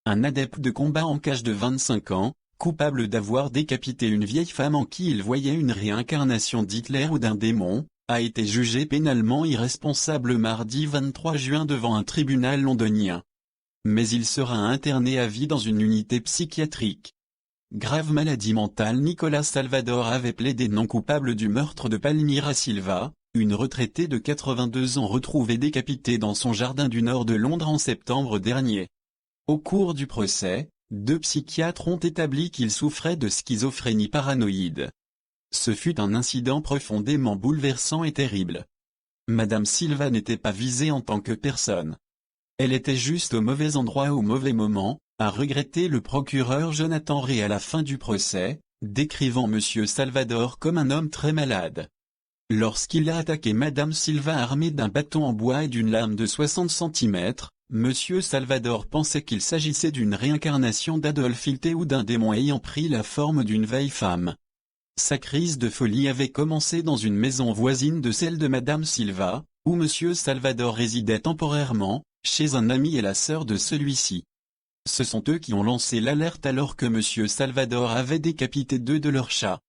un adepte de combat en cage de 25 ans, coupable d'avoir décapité une vieille femme en qui il voyait une réincarnation d'Hitler ou d'un démon, a été jugé pénalement irresponsable mardi 23 juin devant un tribunal londonien. Mais il sera interné à vie dans une unité psychiatrique. Grave maladie mentale. Nicolas Salvador avait plaidé non coupable du meurtre de Palmira Silva, une retraitée de 82 ans retrouvée décapitée dans son jardin du nord de Londres en septembre dernier. Au cours du procès, 2 psychiatres ont établi qu'il souffrait de schizophrénie paranoïde. Ce fut un incident profondément bouleversant et terrible. Madame Silva n'était pas visée en tant que personne. Elle était juste au mauvais endroit au mauvais moment, a regretté le procureur Jonathan Ray à la fin du procès, décrivant Monsieur Salvador comme un homme très malade. Lorsqu'il a attaqué Madame Silva armé d'un bâton en bois et d'une lame de 60 cm, Monsieur Salvador pensait qu'il s'agissait d'une réincarnation d'Adolf Hitler ou d'un démon ayant pris la forme d'une vieille femme. Sa crise de folie avait commencé dans une maison voisine de celle de Madame Silva, où Monsieur Salvador résidait temporairement, chez un ami et la sœur de celui-ci. Ce sont eux qui ont lancé l'alerte alors que Monsieur Salvador avait décapité 2 de leurs chats.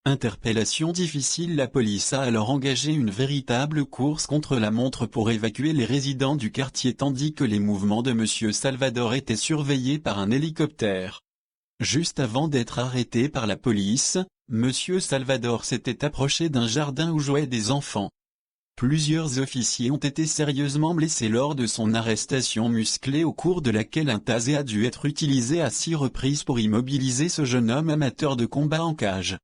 Interpellation difficile. La police a alors engagé une véritable course contre la montre pour évacuer les résidents du quartier tandis que les mouvements de Monsieur Salvador étaient surveillés par un hélicoptère. Juste avant d'être arrêté par la police, Monsieur Salvador s'était approché d'un jardin où jouaient des enfants. Plusieurs officiers ont été sérieusement blessés lors de son arrestation musclée au cours de laquelle un taser a dû être utilisé à 6 reprises pour immobiliser ce jeune homme amateur de combat en cage.